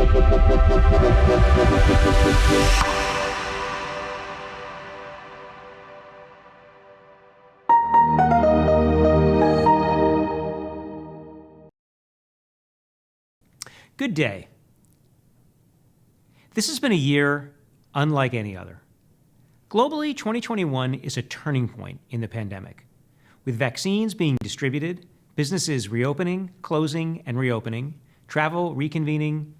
Good day. This has been a year unlike any other. Globally, 2021 is a turning point in the pandemic. With vaccines being distributed, businesses reopening, closing, and reopening, travel reconvening,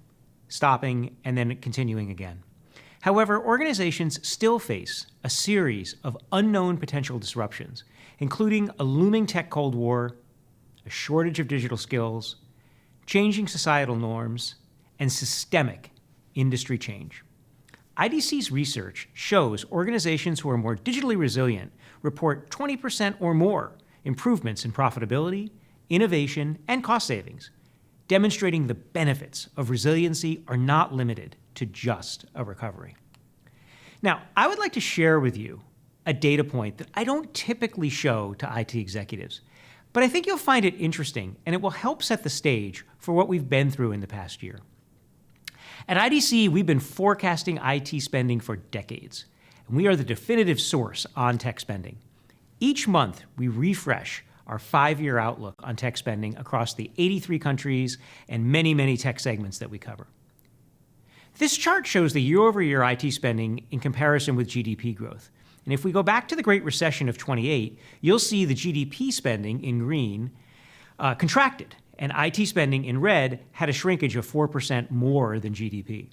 stopping, and then continuing again. However, organizations still face a series of unknown potential disruptions, including a looming tech Cold War, a shortage of digital skills, changing societal norms, and systemic industry change. IDC's research shows organizations who are more digitally resilient report 20% or more improvements in profitability, innovation, and cost savings, demonstrating the benefits of resiliency are not limited to just a recovery. Now, I would like to share with you a data point that I don't typically show to IT executives, but I think you'll find it interesting, and it will help set the stage for what we've been through in the past year. At IDC, we've been forecasting IT spending for decades, and we are the definitive source on tech spending. Each month, we refresh our 5-year outlook on tech spending across the 83 countries and many, many tech segments that we cover. This chart shows the year-over-year IT spending in comparison with GDP growth. And if we go back to the Great Recession of '28, you'll see the GDP spending in green contracted, and IT spending in red had a shrinkage of 4% more than GDP.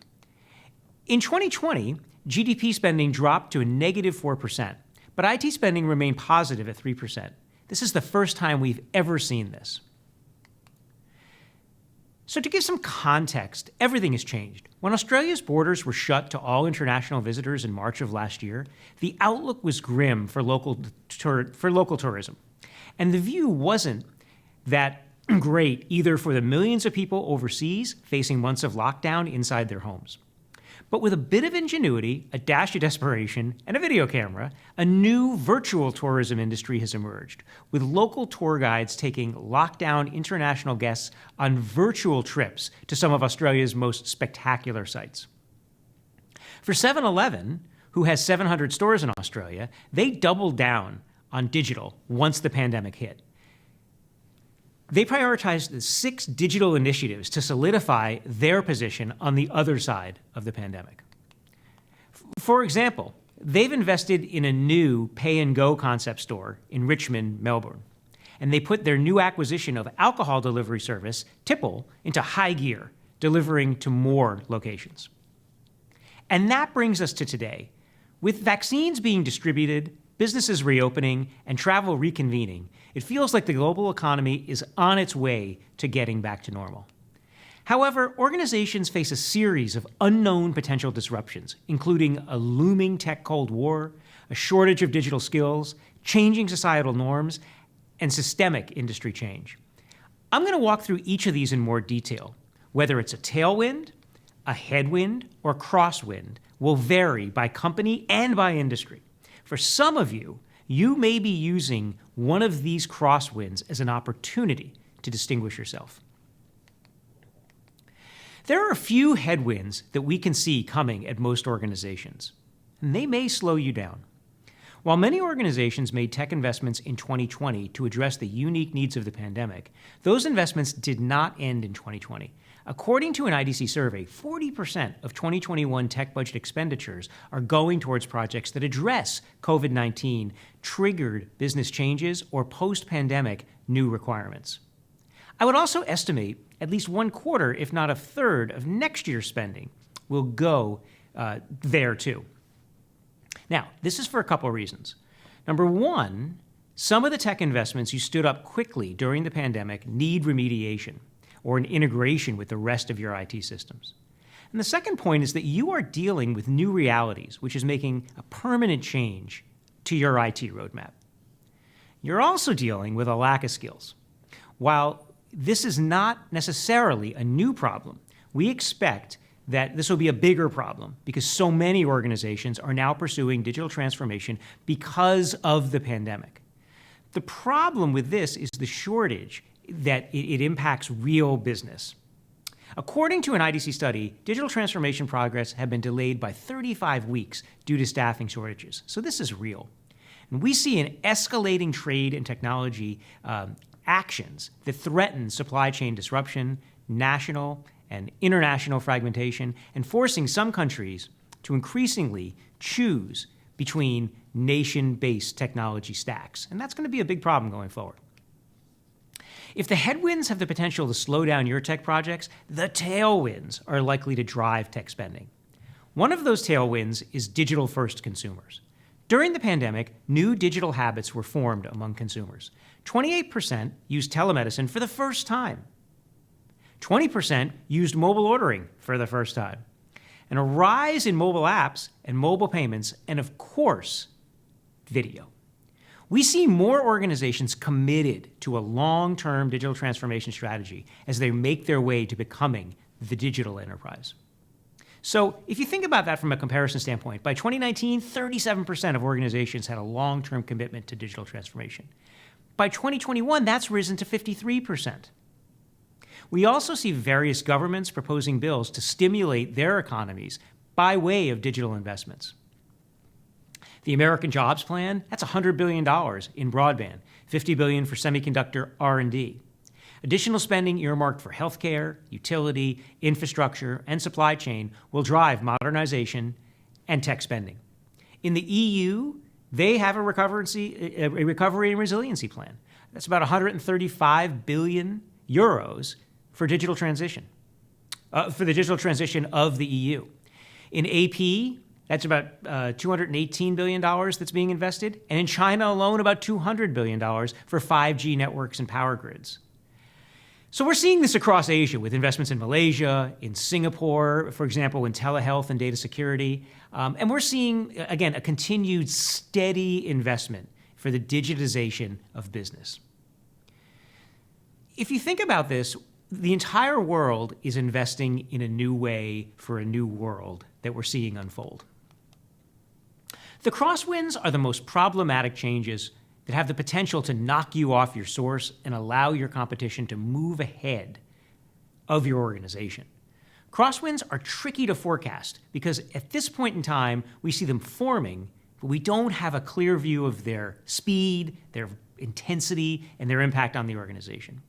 In 2020, GDP spending dropped to a negative 4%, but IT spending remained positive at 3%. This is the first time we've ever seen this. So to give some context, everything has changed. When Australia's borders were shut to all international visitors in March of last year, the outlook was grim for local tourism. And the view wasn't that great either for the millions of people overseas facing months of lockdown inside their homes. But with a bit of ingenuity, a dash of desperation, and a video camera, a new virtual tourism industry has emerged, with local tour guides taking lockdown international guests on virtual trips to some of Australia's most spectacular sites. For 7-Eleven, who has 700 stores in Australia, they doubled down on digital once the pandemic hit. They prioritized the 6 digital initiatives to solidify their position on the other side of the pandemic. For example, they've invested in a new pay-and-go concept store in Richmond, Melbourne, and they put their new acquisition of alcohol delivery service, Tipple, into high gear, delivering to more locations. And that brings us to today. With vaccines being distributed, businesses reopening, and travel reconvening, it feels like the global economy is on its way to getting back to normal. However, organizations face a series of unknown potential disruptions, including a looming tech Cold War, a shortage of digital skills, changing societal norms, and systemic industry change. I'm going to walk through each of these in more detail. Whether it's a tailwind, a headwind, or crosswind will vary by company and by industry. For some of you, you may be using one of these crosswinds as an opportunity to distinguish yourself. There are a few headwinds that we can see coming at most organizations, and they may slow you down. While many organizations made tech investments in 2020 to address the unique needs of the pandemic, those investments did not end in 2020. According to an IDC survey, 40% of 2021 tech budget expenditures are going towards projects that address COVID-19 triggered business changes or post-pandemic new requirements. I would also estimate at least 1/4, if not a third, of next year's spending will go there too. Now, this is for a couple of reasons. Number one, some of the tech investments you stood up quickly during the pandemic need remediation or an integration with the rest of your IT systems. And the second point is that you are dealing with new realities, which is making a permanent change to your IT roadmap. You're also dealing with a lack of skills. While this is not necessarily a new problem, we expect that this will be a bigger problem because so many organizations are now pursuing digital transformation because of the pandemic. The problem with this is the shortage that it impacts real business. According to an IDC study, digital transformation progress had been delayed by 35 weeks due to staffing shortages. So this is real. And we see an escalating trade and technology actions that threaten supply chain disruption, national and international fragmentation, and forcing some countries to increasingly choose between nation-based technology stacks. And that's going to be a big problem going forward. If the headwinds have the potential to slow down your tech projects, the tailwinds are likely to drive tech spending. One of those tailwinds is digital-first consumers. During the pandemic, new digital habits were formed among consumers. 28% used telemedicine for the first time. 20% used mobile ordering for the first time. And a rise in mobile apps and mobile payments, and of course, video. We see more organizations committed to a long-term digital transformation strategy as they make their way to becoming the digital enterprise. So if you think about that from a comparison standpoint, by 2019, 37% of organizations had a long-term commitment to digital transformation. By 2021, that's risen to 53%. We also see various governments proposing bills to stimulate their economies by way of digital investments. The American Jobs Plan, that's $100 billion in broadband, $50 billion for semiconductor R&D. Additional spending earmarked for healthcare, utility, infrastructure, and supply chain will drive modernization and tech spending. In the EU, they have a recovery and resiliency plan. That's about 135 billion euros for digital transition, for the digital transition of the EU. In AP, that's about $218 billion that's being invested. And in China alone, about $200 billion for 5G networks and power grids. So we're seeing this across Asia with investments in Malaysia, in Singapore, for example, in telehealth and data security. And we're seeing, again, a continued steady investment for the digitization of business. If you think about this, the entire world is investing in a new way for a new world that we're seeing unfold. The crosswinds are the most problematic changes that have the potential to knock you off your source and allow your competition to move ahead of your organization. Crosswinds are tricky to forecast because at this point in time, we see them forming, but we don't have a clear view of their speed, their intensity, and their impact on the organization.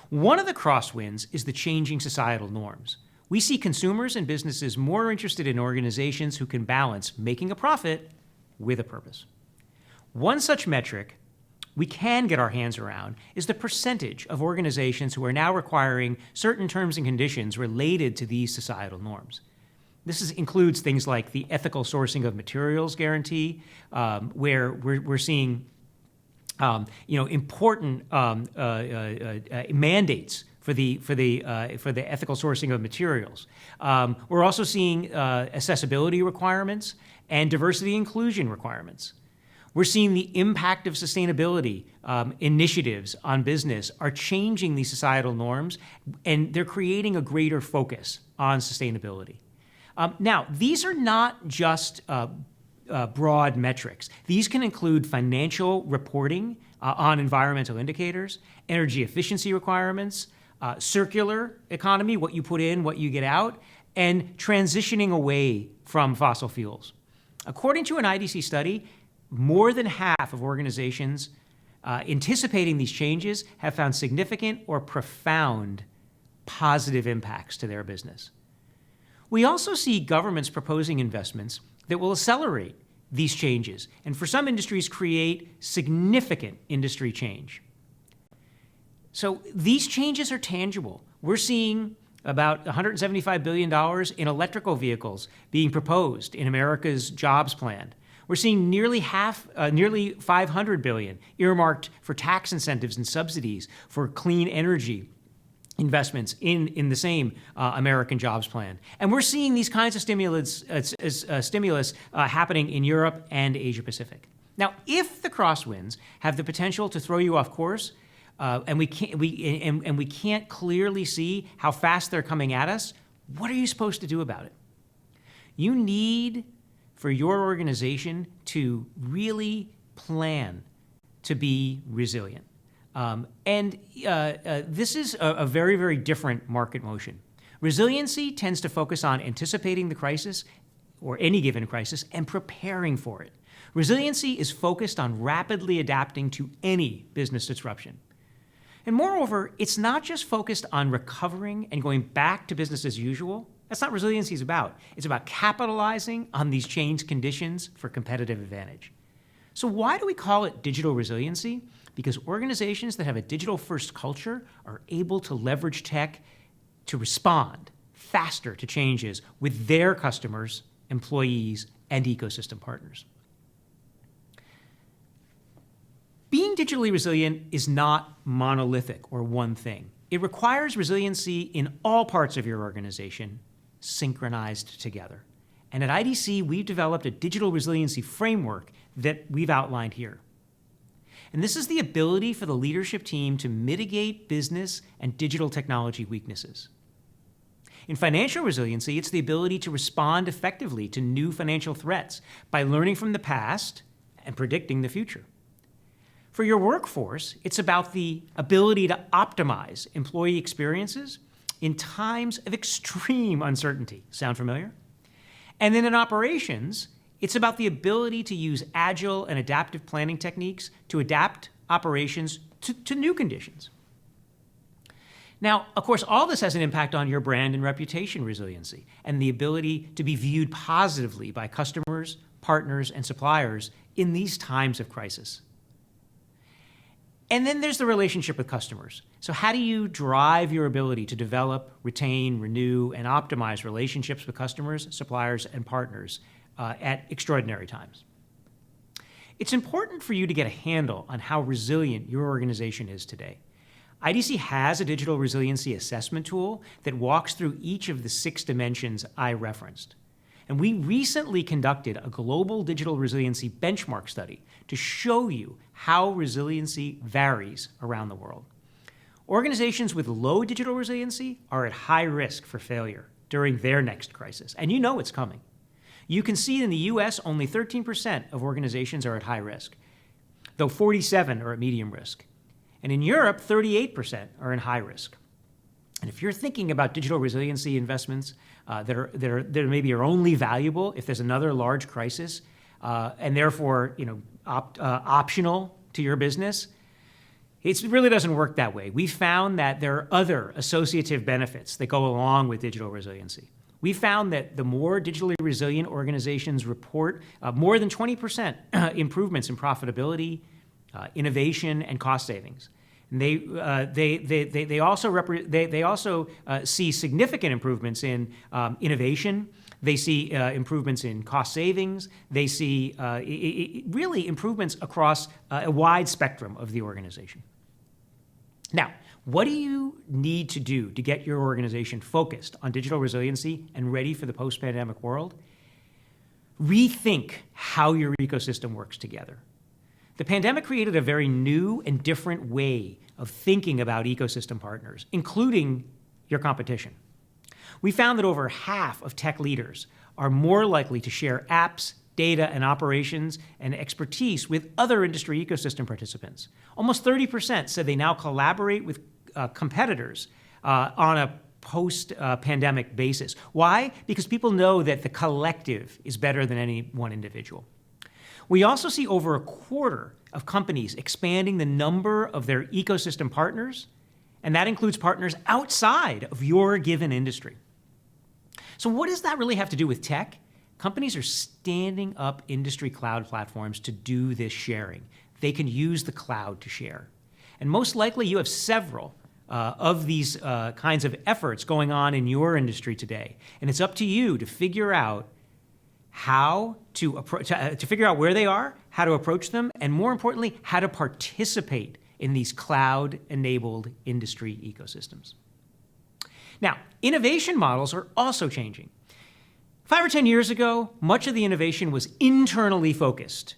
One of the crosswinds is the changing societal norms. We see consumers and businesses more interested in organizations who can balance making a profit with a purpose. One such metric we can get our hands around is the percentage of organizations who are now requiring certain terms and conditions related to these societal norms. This includes things like the ethical sourcing of materials guarantee, where we're seeing important mandates for the ethical sourcing of materials. We're also seeing accessibility requirements and diversity inclusion requirements. We're seeing the impact of sustainability initiatives on business are changing these societal norms, and they're creating a greater focus on sustainability. Now, these are not just broad metrics. These can include financial reporting on environmental indicators, energy efficiency requirements, circular economy, what you put in, what you get out, and transitioning away from fossil fuels. According to an IDC study, more than half of organizations anticipating these changes have found significant or profound positive impacts to their business. We also see governments proposing investments that will accelerate these changes and for some industries create significant industry change. So these changes are tangible. We're seeing about $175 billion in electrical vehicles being proposed in America's jobs plan. We're seeing nearly $500 billion earmarked for tax incentives and subsidies for clean energy investments in the same American jobs plan. And we're seeing these kinds of stimulus happening in Europe and Asia Pacific. Now, if the crosswinds have the potential to throw you off course, and we can't clearly see how fast they're coming at us, what are you supposed to do about it? You need for your organization to really plan to be resilient. This is a very, very different market motion. Resiliency tends to focus on anticipating the crisis or any given crisis and preparing for it. Resiliency is focused on rapidly adapting to any business disruption. And moreover, it's not just focused on recovering and going back to business as usual. That's not what resiliency is about. It's about capitalizing on these changed conditions for competitive advantage. So why do we call it digital resiliency? Because organizations that have a digital-first culture are able to leverage tech to respond faster to changes with their customers, employees, and ecosystem partners. Being digitally resilient is not monolithic or one thing. It requires resiliency in all parts of your organization, synchronized together. And at IDC, we've developed a digital resiliency framework that we've outlined here. And this is the ability for the leadership team to mitigate business and digital technology weaknesses. In financial resiliency, it's the ability to respond effectively to new financial threats by learning from the past and predicting the future. For your workforce, it's about the ability to optimize employee experiences in times of extreme uncertainty. Sound familiar? And then in operations, it's about the ability to use agile and adaptive planning techniques to adapt operations to new conditions. Now, of course, all this has an impact on your brand and reputation resiliency and the ability to be viewed positively by customers, partners, and suppliers in these times of crisis. And then there's the relationship with customers. So how do you drive your ability to develop, retain, renew, and optimize relationships with customers, suppliers, and partners at extraordinary times? It's important for you to get a handle on how resilient your organization is today. IDC has a digital resiliency assessment tool that walks through each of the 6 dimensions I referenced. And we recently conducted a global digital resiliency benchmark study to show you how resiliency varies around the world. Organizations with low digital resiliency are at high risk for failure during their next crisis, and you know it's coming. You can see in the US, only 13% of organizations are at high risk, though 47% are at medium risk. And in Europe, 38% are in high risk. And if you're thinking about digital resiliency investments that maybe are only valuable if there's another large crisis, and therefore optional to your business, it really doesn't work that way. We found that there are other associative benefits that go along with digital resiliency. We found that the more digitally resilient organizations report more than 20% improvements in profitability, innovation, and cost savings. And they also see significant improvements in innovation. They see improvements in cost savings. They see really improvements across a wide spectrum of the organization. Now, what do you need to do to get your organization focused on digital resiliency and ready for the post-pandemic world? Rethink how your ecosystem works together. The pandemic created a very new and different way of thinking about ecosystem partners, including your competition. We found that over half of tech leaders are more likely to share apps, data, and operations and expertise with other industry ecosystem participants. Almost 30% said they now collaborate with competitors on a post-pandemic basis. Why? Because people know that the collective is better than any one individual. We also see over a quarter of companies expanding the number of their ecosystem partners, and that includes partners outside of your given industry. So what does that really have to do with tech? Companies are standing up industry cloud platforms to do this sharing. They can use the cloud to share. And most likely you have several of these kinds of efforts going on in your industry today. And it's up to you to figure out how to figure out where they are, how to approach them, and more importantly, how to participate in these cloud-enabled industry ecosystems. Now, innovation models are also changing. 5 or 10 years ago, much of the innovation was internally focused.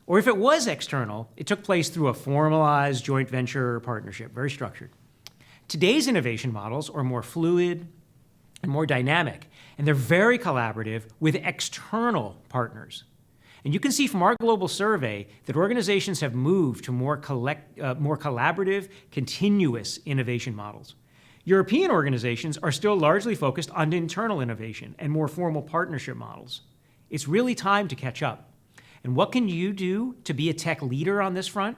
Or if it was external, it took place through a formalized joint venture or partnership, very structured. Today's innovation models are more fluid and more dynamic, and they're very collaborative with external partners. And you can see from our global survey that organizations have moved to more collaborative, continuous innovation models. European organizations are still largely focused on internal innovation and more formal partnership models. It's really time to catch up. And what can you do to be a tech leader on this front?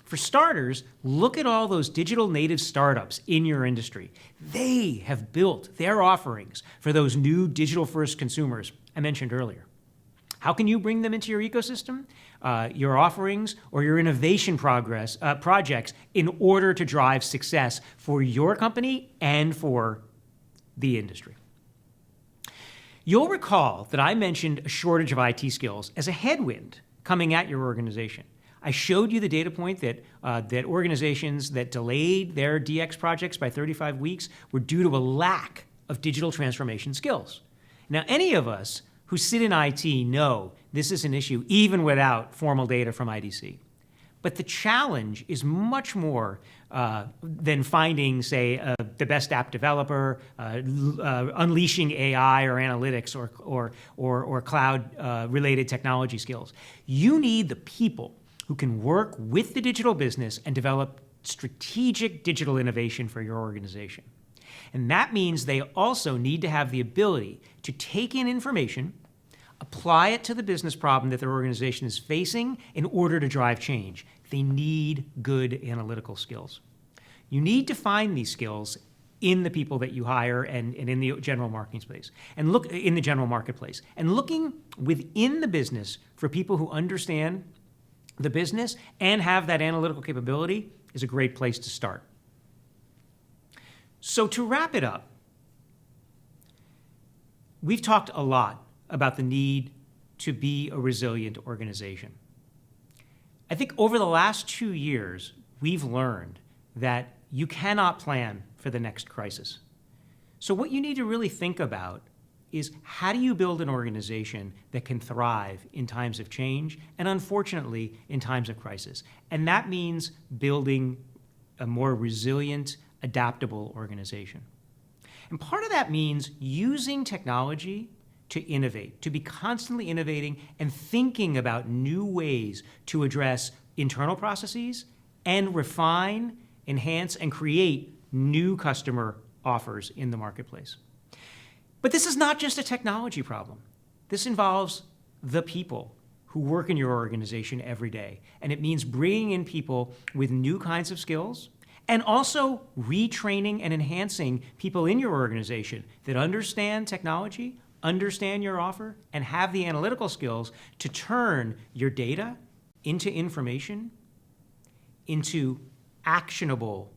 For starters, look at all those digital native startups in your industry. They have built their offerings for those new digital-first consumers I mentioned earlier. How can you bring them into your ecosystem, your offerings, or your innovation projects in order to drive success for your company and for the industry? You'll recall that I mentioned a shortage of IT skills as a headwind coming at your organization. I showed you the data point that organizations that delayed their DX projects by 35 weeks were due to a lack of digital transformation skills. Now, any of us who sit in IT know this is an issue even without formal data from IDC. But the challenge is much more than finding, say, the best app developer, unleashing AI or analytics or cloud-related technology skills. You need the people who can work with the digital business and develop strategic digital innovation for your organization. And that means they also need to have the ability to take in information, apply it to the business problem that their organization is facing in order to drive change. They need good analytical skills. You need to find these skills in the people that you hire and in the general marketing space, and look in the general marketplace. And looking within the business for people who understand the business and have that analytical capability is a great place to start. So to wrap it up, we've talked a lot about the need to be a resilient organization. I think over the last 2 years, we've learned that you cannot plan for the next crisis. So what you need to really think about is, how do you build an organization that can thrive in times of change and, unfortunately, in times of crisis? And that means building a more resilient, adaptable organization. And part of that means using technology to innovate, to be constantly innovating and thinking about new ways to address internal processes and refine, enhance, and create new customer offers in the marketplace. But this is not just a technology problem. This involves the people who work in your organization every day. And it means bringing in people with new kinds of skills and also retraining and enhancing people in your organization that understand technology, understand your offer, and have the analytical skills to turn your data into information, into actionable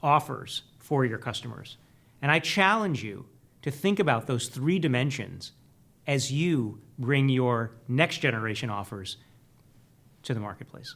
offers for your customers. And I challenge you to think about those 3 dimensions as you bring your next generation offers to the marketplace.